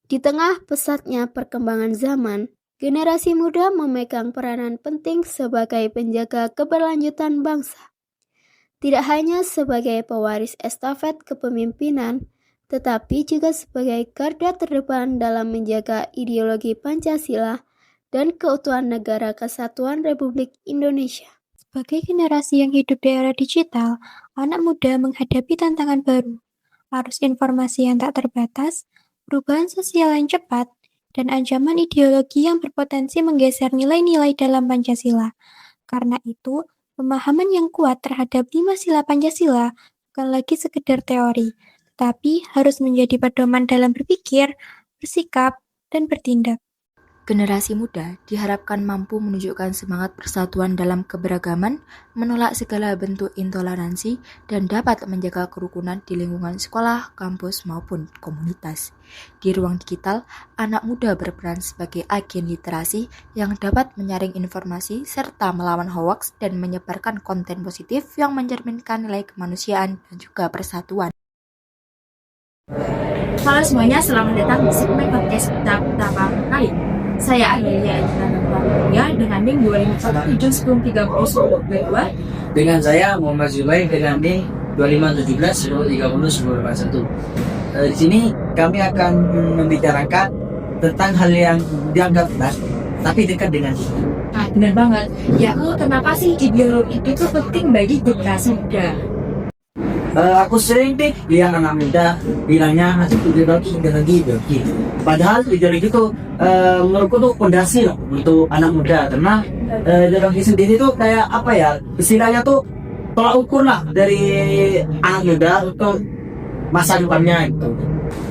Di tengah pesatnya perkembangan zaman, generasi muda memegang peranan penting sebagai penjaga keberlanjutan bangsa. Tidak hanya sebagai pewaris estafet kepemimpinan, tetapi juga sebagai garda terdepan dalam menjaga ideologi Pancasila dan keutuhan Negara Kesatuan Republik Indonesia. Sebagai generasi yang hidup di era digital, anak muda menghadapi tantangan baru, arus informasi yang tak terbatas, perubahan sosial yang cepat, dan ancaman ideologi yang berpotensi menggeser nilai-nilai dalam Pancasila. Karena itu, pemahaman yang kuat terhadap 5 sila Pancasila bukan lagi sekedar teori, tapi harus menjadi pedoman dalam berpikir, bersikap, dan bertindak. Generasi muda diharapkan mampu menunjukkan semangat persatuan dalam keberagaman, menolak segala bentuk intoleransi, dan dapat menjaga kerukunan di lingkungan sekolah, kampus, maupun komunitas. Di ruang digital, anak muda berperan sebagai agen literasi yang dapat menyaring informasi serta melawan hoaks dan menyebarkan konten positif yang mencerminkan nilai kemanusiaan dan juga persatuan. Halo semuanya, selamat datang di segmen podcast kita pertama kali. Saya Adelia Adinana dengan NIM 25171301022. Dengan saya Muhammad Zubair dengan NIM 251710301081. Di sini kami akan membicarakan tentang hal yang dianggap berat tapi dekat dengan kita. Nah, benar banget. Ya, kenapa sih ideologi itu penting bagi generasi muda? Aku sering deh lihat anak muda bilangnya ideologi. Padahal ideologi itu menurutku tuh fondasi loh untuk anak muda, karena ideologi sendiri tuh kayak apa ya, istilahnya tuh tolak ukur lah dari anak muda untuk masa depannya gitu.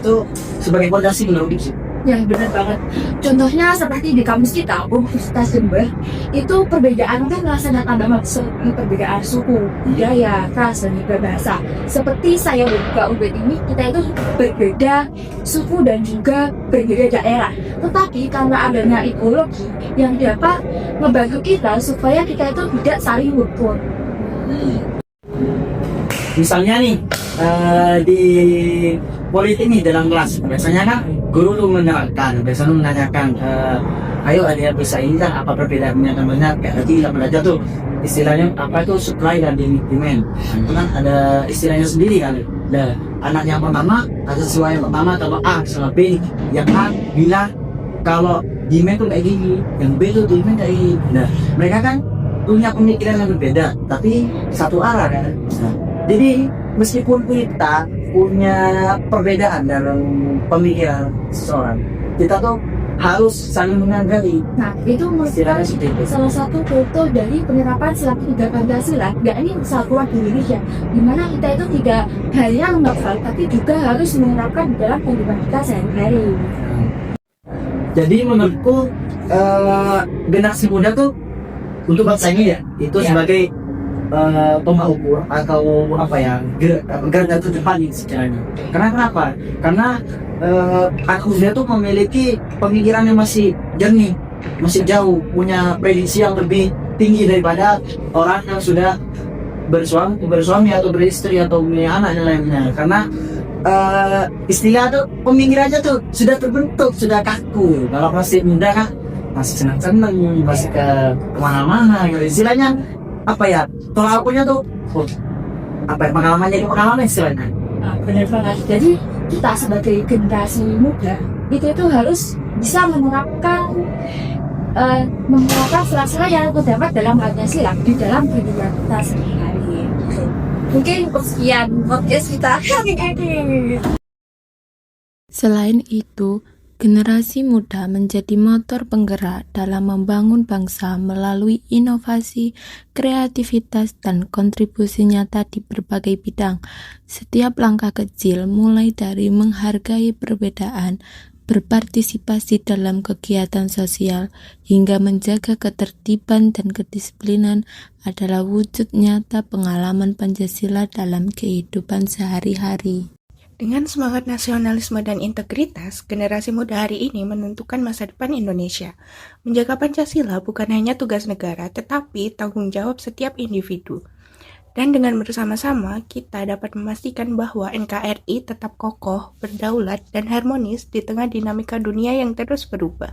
Itu sebagai fondasi menurutku. Ya, benar banget. Contohnya seperti di kampus kita, Universitas Jember, itu perbedaan kan sangat amat seperti perbedaan suku, budaya, ras, dan juga bahasa. Seperti saya dan juga Ubed ini, kita itu berbeda suku dan juga berbeda daerah. Tetapi karena adanya ideologi yang dapat membantu kita supaya kita itu tidak saling ngukur. Misalnya nih di politik nih dalam kelas, biasanya kan guru tuh biasanya menanyakan, ayo ada bisa ini kan apa perbedaannya namanya, kayak tadi kita belajar tuh istilahnya apa itu supply dan demand. Nah, itu kan ada istilahnya sendiri kan. Nah, anak yang pertama ada sesuai yang pertama, kalau A sama B, yang A bilang kalau demand tuh kayak gini, yang B tuh demand kayak gini. Nah, mereka kan punya pemikiran yang berbeda tapi satu arah kan. Nah, jadi meskipun kita punya perbedaan dalam pemikiran seseorang, kita tuh harus saling menghargai. Nah, itu merupakan salah satu contoh dari penerapan sila ketiga Pancasila, nggak ini kesatuan di Indonesia, di mana kita itu tidak hanya menghafal, tapi juga harus menerapkan dalam kehidupan kita sehari-hari. Jadi menurutku generasi muda tuh untuk bangsa ini ya, itu sebagai tolak ukur atau apa ya, garda terdepan sejarahnya. Karena kenapa? Karena anak muda tuh memiliki pemikiran yang masih jernih, masih jauh, punya prediksi yang lebih tinggi daripada orang yang sudah bersuami atau beristri atau punya anak dan lainnya. Karena istilah tuh pemikirannya tuh sudah terbentuk, sudah kaku. Kalau masih muda kan masih senang-senang, masih ke kemana-mana gitu. Istilahnya apa ya, tolak ukurnya tuh apa ya, pengalaman istilahnya. Nah, benar banget. Jadi kita sebagai generasi muda itu harus bisa menerapkan sila-sila yang terdapat dalam Pancasila di dalam kehidupan kita sehari-hari. Mungkin sekian podcast kita hari ini. Selain itu, generasi muda menjadi motor penggerak dalam membangun bangsa melalui inovasi, kreativitas, dan kontribusi nyata di berbagai bidang. Setiap langkah kecil, mulai dari menghargai perbedaan, berpartisipasi dalam kegiatan sosial, hingga menjaga ketertiban dan kedisiplinan adalah wujud nyata pengalaman Pancasila dalam kehidupan sehari-hari. Dengan semangat nasionalisme dan integritas, generasi muda hari ini menentukan masa depan Indonesia. Menjaga Pancasila bukan hanya tugas negara, tetapi tanggung jawab setiap individu. Dan dengan bersama-sama, kita dapat memastikan bahwa NKRI tetap kokoh, berdaulat, dan harmonis di tengah dinamika dunia yang terus berubah.